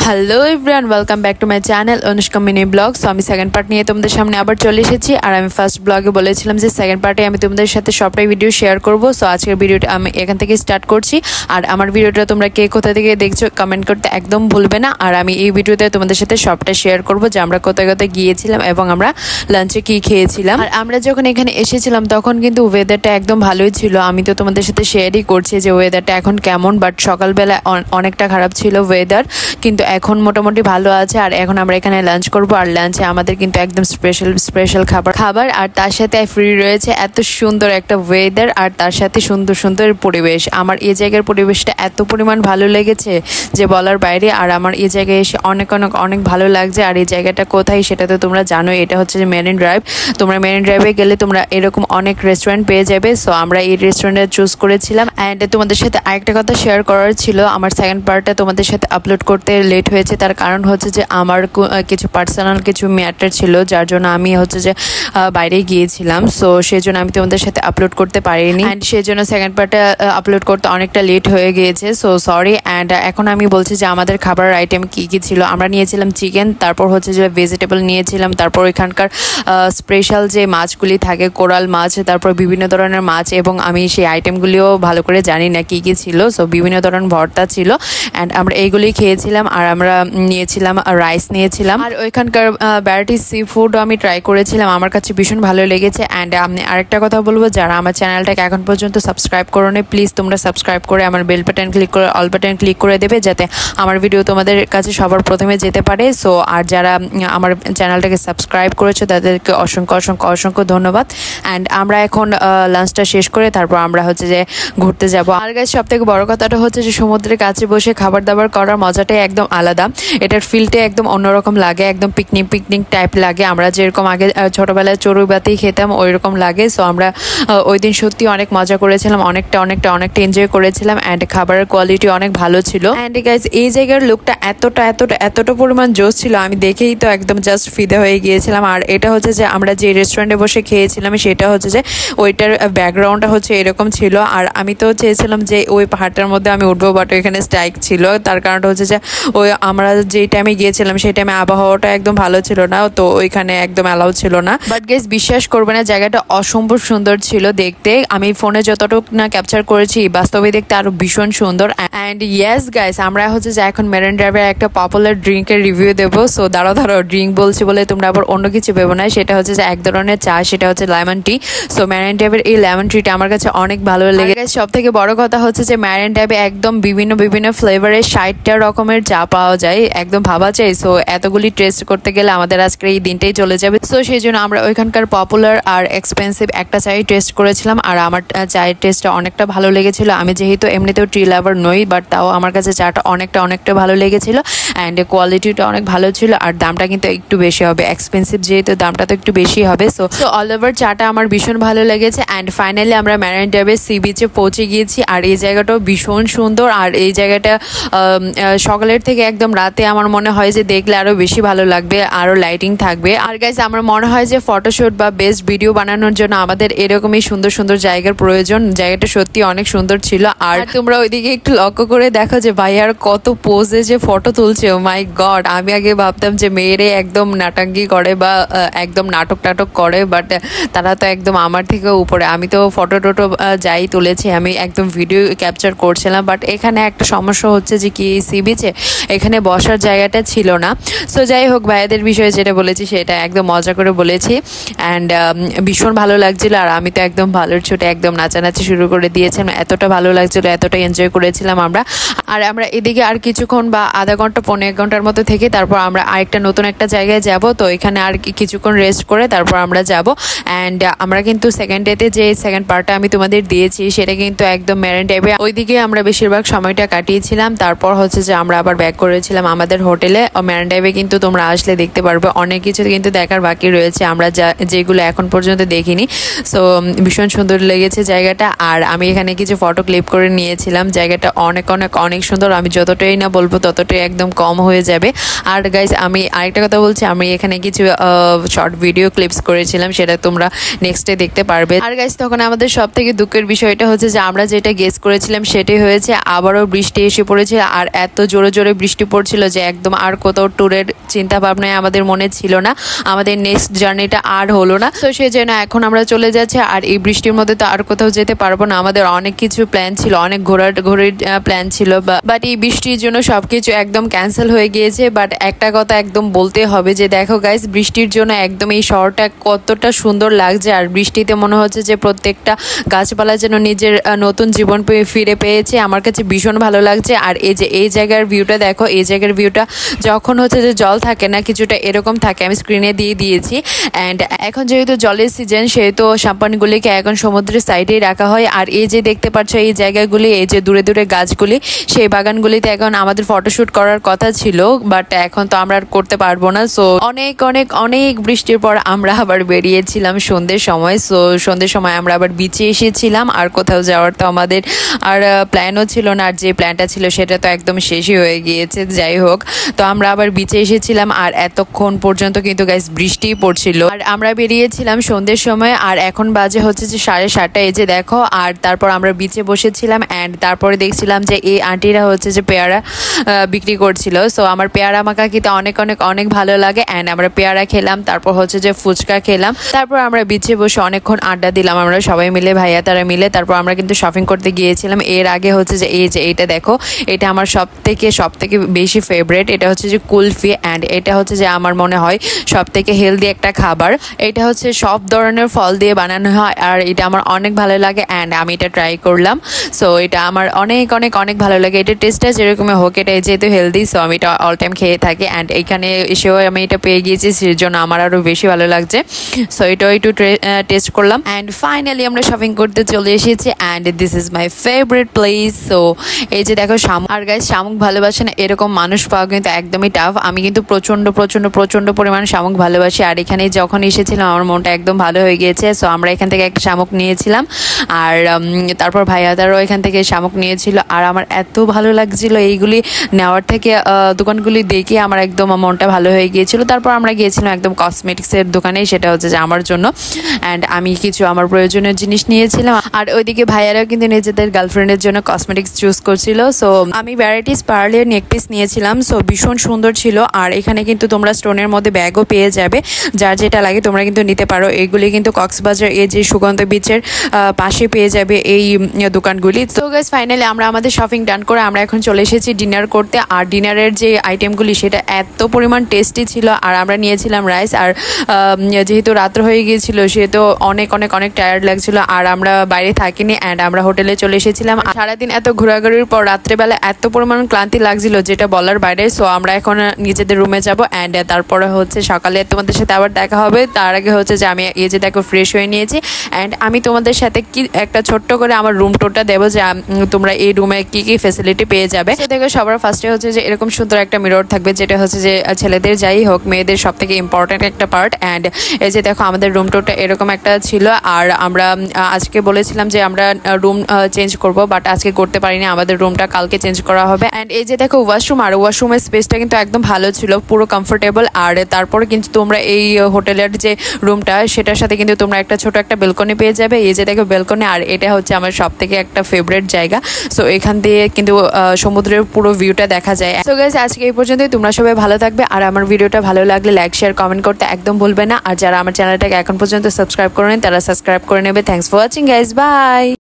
Hello everyone, welcome back to my channel Anushka mini blog. So আমি second part নিয়ে তোমাদের সামনে আবার চলে এসেছি। আর আমি ফার্স্ট ব্লগে বলেছিলাম যে সেকেন্ড পার্টে আমি তোমাদের সাথে সবটাই ভিডিও শেয়ার করব। সো আজকের ভিডিওটা আমি এখান থেকে স্টার্ট করছি। আর আমার ভিডিওটা তোমরা কে কোথা থেকে দেখছো কমেন্ট করতে একদম ভুলবে না। আর আমি এই ভিডিওতে তোমাদের সাথে সবটা শেয়ার করব যে আমরা কোথায় কোথায় গিয়েছিলাম এবং আমরা লাঞ্চে কি খেয়েছিলাম। আর আমরা যখন এখানে এসেছিলাম তখন কিন্তু ওয়েদারটা একদম ভালোই ছিল। আমি তো তোমাদের সাথে শেয়ারই করছি যে ওয়েদারটা এখন কেমন, বাট সকালবেলা অনেকটা খারাপ ছিল ওয়েদার, কিন্তু এখন মোটামুটি ভালো আছে। আর এখন আমরা এখানে লাঞ্চ করব। আর লাঞ্চে আমাদের কিন্তু একদম স্পেশাল খাবার আর তার সাথে ফ্রি রয়েছে এত সুন্দর একটা ওয়েদার আর তার সাথে সুন্দর সুন্দর পরিবেশ। আমার এই জায়গার পরিবেশটা এত পরিমাণ ভালো লেগেছে যে বলার বাইরে। আর আমার এই জায়গায় এসে অনেক ভালো লাগছে। আর এই জায়গাটা কোথায় সেটা তো তোমরা জানো, এটা হচ্ছে যে মেরিন ড্রাইভ। তোমরা মেরিন ড্রাইভে গেলে তোমরা এরকম অনেক রেস্টুরেন্ট পেয়ে যাবে। সো আমরা এই রেস্টুরেন্টে চুজ করেছিলাম। অ্যান্ড তোমাদের সাথে আরেকটা কথা শেয়ার করার ছিল, আমার সেকেন্ড পার্টটা তোমাদের সাথে আপলোড করতে লেট হয়েছে। তার কারণ হচ্ছে যে আমার কিছু পার্সোনাল কিছু ম্যাটার ছিল, যার জন্য আমি হচ্ছে যে বাইরে গিয়েছিলাম। সো সেই জন্য আমি তোমাদের সাথে আপলোড করতে পারিনি। অ্যান্ড সেই জন্য সেকেন্ড পার্টটা আপলোড করতে অনেকটা লেট হয়ে গিয়েছে। So sorry. অ্যান্ড এখন আমি বলছি যে আমাদের খাবারের আইটেম কি কি ছিল। আমরা নিয়েছিলাম চিকেন, তারপর হচ্ছে যে ভেজিটেবল নিয়েছিলাম, তারপর এখানকার স্পেশাল যে মাছগুলি থাকে কোরাল মাছ, তারপর বিভিন্ন ধরনের মাছ, এবং আমি সেই আইটেমগুলিও ভালো করে জানি না কি কি ছিল। সো বিভিন্ন ধরনের ভর্তা ছিল। অ্যান্ড আমরা এইগুলি খেয়েছিলাম। আর আমরা নিয়েছিলাম রাইস নিয়েছিলাম। আর ওইখানকার ভ্যারাইটিস সি ফুডও আমি ট্রাই করেছিলাম, আমার কাছে ভীষণ ভালো লেগেছে। অ্যান্ড আমি আরেকটা কথা বলবো, যারা আমার চ্যানেলটাকে এখন পর্যন্ত সাবস্ক্রাইব করো নি, প্লিজ তোমরা সাবস্ক্রাইব করে আমার বেল বাটন ক্লিক করে অল বাটন ক্লিক করে দেবে, যাতে আমার ভিডিও তোমাদের কাছে সবার প্রথমে যেতে পারে। সো আর যারা আমার চ্যানেলটাকে সাবস্ক্রাইব করেছো তাদেরকে অসংখ্য ধন্যবাদ। অ্যান্ড আমরা এখন লাঞ্চটা শেষ করে তারপর আমরা হচ্ছে যে ঘুরতে যাব। আর গাইস সব থেকে বড় কথাটা হচ্ছে যে সমুদ্রের কাছে বসে খাবার দাবার করার মজাটাই একদম আলাদা। এটার ফিলটা একদম অন্যরকম লাগে, একদম পিকনিক টাইপ লাগে। আমরা যেরকম আগে ছোটবেলায় চড়ুইবাতেই খেতাম ওই রকম লাগে। সো আমরা ওই দিন সত্যি অনেক মজা করেছিলাম, অনেকটা এনজয় করেছিলাম। অ্যান্ড খাবারের কোয়ালিটি অনেক ভালো ছিল। অ্যান্ড গাইস এই জায়গার লুকটা এতটা পরিমাণ জোশ ছিল, আমি দেখেই তো একদম জাস্ট ফিদে হয়ে গিয়েছিলাম। আর এটা হচ্ছে যে আমরা যে রেস্টুরেন্টে বসে খেয়েছিলাম সেটা হচ্ছে যে ওইটার ব্যাকগ্রাউন্ডটা হচ্ছে এরকম ছিল। আর আমি তো চেয়েছিলাম যে ওই পাহাড়টার মধ্যে আমি উঠবো, বাট ওইখানে স্ট্রাইক ছিল। তার কারণটা হচ্ছে যে ওই আমরা যে টাইমে গিয়েছিলাম সেই টাইমে আবহাওয়াটা একদম ভালো ছিল না, তো ওইখানে একদম অ্যালাউ ছিল না। বাট গাইস বিশ্বাস করবে না, জায়গাটা অসম্ভব সুন্দর ছিল দেখতে। আমি ফোনে যতটুকু না ক্যাপচার করেছি, বাস্তবে দেখতে আরো ভীষণ সুন্দর। অ্যান্ড ইয়েস গাইস, আমরা হচ্ছে যে এখন মেরিন ড্রাইভের একটা পপুলার ড্রিঙ্কের রিভিউ দেবো। সো দাঁড়াও ড্রিঙ্ক বলছি বলে তোমরা আবার অন্য কিছু ভেবো না। সেটা হচ্ছে যে এক ধরনের চা, সেটা হচ্ছে লেমন টি। সো মেরিন ড্রাইভের এই লেমন টিটা আমার কাছে অনেক ভালো লেগে। সব থেকে বড় কথা হচ্ছে যে মেরিন ড্রাইভে একদম বিভিন্ন ফ্লেভারের 60টা রকমের চা পাওয়া যায়, একদম ভাবা চাই। সো এতগুলি টেস্ট করতে গেলে আমাদের আজকের এই দিনটাই চলে যাবে। সো সেই জন্য আমরা ওইখানকার পপুলার আর এক্সপেন্সিভ একটা চাই টেস্ট করেছিলাম। আর আমার চায়ের টেস্টটা অনেকটা ভালো লেগেছিল। আমি যেহেতু এমনিতেও টি লাভার নই, বাট তাও আমার কাছে চাটা অনেকটা ভালো লেগেছিল। অ্যান্ড কোয়ালিটিটা অনেক ভালো ছিল। আর দামটা কিন্তু একটু বেশি হবে, এক্সপেন্সিভ যেহেতু দামটা তো একটু বেশি হবে। সো অল ওভার চাটা আমার ভীষণ ভালো লেগেছে। অ্যান্ড ফাইনালি আমরা মেরিন ড্রাইভের সি বিচে পৌঁছে গিয়েছি। আর এই জায়গাটাও ভীষণ সুন্দর। আর এই জায়গাটা সকালের থেকে একদম রাতে আমার মনে হয় যে দেখলে আরো বেশি ভালো লাগবে, আরো লাইটিং থাকবে। আর গাইস আমার মনে হয় যে ফটোশুট বা বেস্ট ভিডিও বানানোর জন্য আমাদের এরকমই সুন্দর জায়গার প্রয়োজন। জায়গাটা সত্যি অনেক সুন্দর ছিল। আর তোমরা ওইদিকে একটু লক্ষ্য করে দেখো যে ভাই আর কত পোজে যে ফটো তুলছে, ও মাই গড। আমি আগে ভাবতাম যে মেয়েরে একদম নাটাঙ্গি করে বা একদম নাটক করে, বাট তারা তো একদম আমার থেকে উপরে। আমি তো ফটো যাই তুলেছি, আমি একদম ভিডিও ক্যাপচার করছিলাম। বাট এখানে একটা সমস্যা হচ্ছে যে কি সি বিচে এখানে বসার জায়গাটা ছিল না। সো যাই হোক, ভাইয়াদের বিষয়ে যেটা বলেছি সেটা একদম মজা করে বলেছি। অ্যান্ড ভীষণ ভালো লাগছিল। আর আমি তো একদম ভালোর ছোটে একদম নাচানাচি শুরু করে দিয়েছিলাম, এতটা ভালো লাগছিল, এতটা এনজয় করেছিলাম আমরা। আর আমরা এদিকে আর কিছুক্ষণ বা আধা ঘন্টা 1.5 ঘন্টার মতো থেকে তারপর আমরা আরেকটা নতুন একটা জায়গায় যাব। তো এখানে আর কিছুক্ষণ রেস্ট করে তারপর আমরা যাব। অ্যান্ড আমরা কিন্তু সেকেন্ড ডেতে যে সেকেন্ড পার্টটা আমি তোমাদের দিয়েছি সেটা কিন্তু একদম মেরিন ড্রাইভে ওইদিকে আমরা বেশিরভাগ সময়টা কাটিয়েছিলাম। তারপর হচ্ছে যে আমরা আবার ব্যাক করেছিলাম আমাদের হোটেলে। মেরিন ড্রাইভে কিন্তু তোমরা আসলে দেখতে পারবে অনেক কিছু কিন্তু দেখার বাকি রয়েছে, আমরা যেগুলো এখন পর্যন্ত দেখিনি। সো ভীষণ সুন্দর লেগেছে জায়গাটা। আর আমি এখানে কিছু ফটো ক্লিপ করে নিয়েছিলাম। জায়গাটা অনেক সুন্দর। আমি যতটাই না বলবো ততটাই একদম কম হয়ে যাবে। আর গাইজ আমি আরেকটা কথা বলছি, আমি এখানে কিছু শর্ট ভিডিও ক্লিপস করেছিলাম, সেটা তোমরা নেক্সটে দেখতে পারবে। আর গাইজ তখন আমাদের সব থেকে দুঃখের বিষয়টা হচ্ছে যে আমরা যেটা গেস করেছিলাম সেটাই হয়েছে, আবারও বৃষ্টি এসে পড়েছে। আর এত জোরে বৃষ্টি বৃষ্টি পড়ছিল যে একদম আর কোথাও ট্যুরের চিন্তা ভাবনায় আমাদের মনে ছিল না, আমাদের নেক্সট জার্নিটা আর হলো না। তো সেই জন্য এখন আমরা চলে যাচ্ছি। আর এই বৃষ্টির মধ্যে তো আর কোথাও যেতে পারবো না, আমাদের অনেক কিছু প্ল্যান ছিল, অনেক ঘোরার প্ল্যান ছিল, বাট এই বৃষ্টির জন্য সবকিছু একদম ক্যান্সেল হয়ে গিয়েছে। বাট একটা কথা একদম বলতে হবে যে দেখো গাইস, বৃষ্টির জন্য একদম এই শহরটা কতটা সুন্দর লাগছে। আর বৃষ্টিতে মনে হচ্ছে যে প্রত্যেকটা গাছপালা যেন নিজের নতুন জীবন ফিরে পেয়েছে। আমার কাছে ভীষণ ভালো লাগছে। আর এই যে এই জায়গার ভিউটা দেখো, এই জায়গার ভিউটা যখন হচ্ছে যে জল থাকে না, কিছুটা এরকম থাকে, আমি স্ক্রিনে দিয়ে দিয়েছি। অ্যান্ড এখন যেহেতু জলের সিজন, সেহেতু সাম্পানগুলিকে এখন সমুদ্রের সাইডেই রাখা হয়। আর এই যে দেখতে পাচ্ছ এই জায়গাগুলি, এই যে দূরে দূরে গাছগুলি, সেই বাগানগুলিতে এখন আমাদের ফটোশ্যুট করার কথা ছিল, বাট এখন তো আমরা আর করতে পারবো না। সো অনেক অনেক অনেক বৃষ্টির পর আমরা আবার বেরিয়েছিলাম সন্ধ্যের সময়। সো সন্ধ্যের সময় আমরা আবার বিচে এসেছিলাম। আর কোথাও যাওয়ার তো আমাদের আর প্ল্যানও ছিল না, আর যে প্ল্যানটা ছিল সেটা তো একদম শেষই হয়ে গিয়েছে। যাই হোক, তো আমরা আবার বিচে এসেছিলাম। আর এতক্ষণ পর্যন্ত কিন্তু গাইস বৃষ্টিই পড়ছিল। আর আমরা বেরিয়েছিলাম সন্ধ্যের সময়, আর এখন বাজে হচ্ছে যে 7:30। এই যে দেখো, আর তারপর আমরা বিচে বসেছিলাম। অ্যান্ড তারপরে দেখছিলাম যে এই আন্টিরা হচ্ছে যে পেয়ারা বিক্রি করছিল। সো আমার পেয়ারা মাখা খেতে অনেক অনেক অনেক ভালো লাগে। অ্যান্ড আমরা পেয়ারা খেলাম, তারপর হচ্ছে যে ফুচকা খেলাম, তারপর আমরা বিচে বসে অনেকক্ষণ আড্ডা দিলাম আমরা সবাই মিলে, ভাইয়া তারা মিলে। তারপর আমরা কিন্তু শপিং করতে গিয়েছিলাম। এর আগে হচ্ছে যে এই যে এইটা দেখো, এটা আমার সব থেকে বেশি ফেভারিট। এটা হচ্ছে যে কুলফি। অ্যান্ড এটা হচ্ছে যে আমার মনে হয় সব থেকে হেলদি একটা খাবার। এটা হচ্ছে সব ধরনের ফল দিয়ে বানানো হয়, আর এটা আমার অনেক ভালো লাগে। অ্যান্ড আমি এটা ট্রাই করলাম। সো এটা আমার অনেক অনেক অনেক ভালো লাগে। এটা টেস্টটা যেরকমই হোক, এটা যেহেতু হেলদি, সো আমি এটা অল টাইম খেয়ে থাকি। অ্যান্ড এখানে এসেও আমি এটা পেয়ে গিয়েছি, সেজন্য আমার আরও বেশি ভালো লাগছে। সো এটাও একটু টেস্ট করলাম। অ্যান্ড ফাইনালি আমরা শপিং করতে চলে এসেছি। And this is my favourite place. So এই যে দেখো শামুক। আর গাইস, শামুক ভালোবাসে না এরকম মানুষ পাওয়া কিন্তু একদমই টাফ। আমি কিন্তু প্রচণ্ড প্রচণ্ড প্রচণ্ড পরিমাণ শামুক ভালোবাসি। আর এখানে যখন এসেছিলাম আমার মনটা একদম ভালো হয়ে গিয়েছে। সো আমরা এখান থেকে একটা শামুক নিয়েছিলাম। আর তারপর ভাইয়াদারও এখান থেকে শামুক নিয়েছিল। আর আমার এত ভালো লাগছিল এইগুলি নেওয়ার থেকে, দোকানগুলি দেখে আমার একদম মনটা ভালো হয়ে গিয়েছিল। তারপর আমরা গিয়েছিলাম একদম কসমেটিক্সের দোকানে, সেটা হচ্ছে যে আমার জন্য। অ্যান্ড আমি কিছু আমার প্রয়োজনীয় জিনিস নিয়েছিলাম। আর ওইদিকে ভাইয়ারাও কিন্তু নিজেদের গার্লফ্রেন্ডের জন্য কসমেটিক্স চুজ করছিল। সো আমি ভ্যারাইটিস পার্লের নেকপিস নিয়েছিলাম। সো ভীষণ সুন্দর ছিল। আর এখানে কিন্তু তোমরা স্টোনের মধ্যে ব্যাগও পেয়ে যাবে, যার যেটা লাগে তোমরা কিন্তু নিতে পারো। এইগুলি কিন্তু কক্সবাজার এই যে সুগন্ধ বিচের পাশে পেয়ে যাবে এই দোকানগুলি। তো গাইস, ফাইনালি আমরা আমাদের শপিং ডান করে আমরা এখন চলে এসেছি ডিনার করতে। আর ডিনারের যে আইটেমগুলি সেটা এত পরিমাণ টেস্টি ছিল। আর আমরা নিয়েছিলাম রাইস। আর যেহেতু রাত্র হয়ে গিয়েছিল, সেহেতু অনেক অনেক অনেক টায়ার্ড লাগছিল। আর আমরা বাইরে থাকিনি, অ্যান্ড আমরা হোটেলে চলে এসেছিলাম। সারাদিন এত ঘোরাঘুরির পর রাত্রেবেলা এত পরিমাণ ক্লান্তি লাগছিল যেটা বলার বাইরে। সো আমরা এখন নিজেদের রুমে যাব। অ্যান্ড তারপরে হচ্ছে সকালে তোমাদের সাথে আবার দেখা হবে। তার আগে হচ্ছে যে আমি এই যে দেখো ফ্রেশ হয়ে নিয়েছি। অ্যান্ড আমি তোমাদের সাথে কি একটা ছোট্ট করে আমার রুম টোরটা দেবো, যে তোমরা এই রুমে কি কি ফেসিলিটি পেয়ে যাবে। তো দেখো, সবার ফার্স্টে হচ্ছে যে এরকম সুন্দর একটা মিরর থাকবে, যেটা হচ্ছে যে ছেলেদের যাই হোক মেয়েদের সব থেকে ইম্পর্টেন্ট একটা পার্ট। অ্যান্ড এই যে দেখো আমাদের রুম টোরটা এরকম একটা ছিল। আর আমরা আজকে বলেছিলাম যে আমরা রুম চেঞ্জ করব, বাট আজকে করতে পারিনি, আমাদের রুমটা কালকে চেঞ্জ করা হবে। অ্যান্ড এই যে দেখো ওয়াশরুম, আর ওয়াশরুমের স্পেসটা কিন্তু একদম ভালো ছিল, পুরো কমফোর্টেবল। আর তারপরে কিন্তু তোমরা এই হোটেলের যে রুমটা সেটার সাথে কিন্তু তোমরা একটা ছোট একটা বেলকনি পেয়ে যাবে। এই যে দেখো বেলকনি। আর এটা হচ্ছে আমার সব থেকে একটা ফেভারিট জায়গা। সো এখান দিয়ে কিন্তু সমুদ্রের পুরো ভিউটা দেখা যায়। সো গাইস, আজকে এই পর্যন্তই। তোমরা সবাই ভালো থাকবে। আর আমার ভিডিওটা ভালো লাগলে লাইক শেয়ার কমেন্ট করতে একদম ভুলবে না। আর যারা আমার চ্যানেলটাকে এখন পর্যন্ত সাবস্ক্রাইব করে নেন, তারা সাবস্ক্রাইব করে নেবে। Thanks for watching guys, by.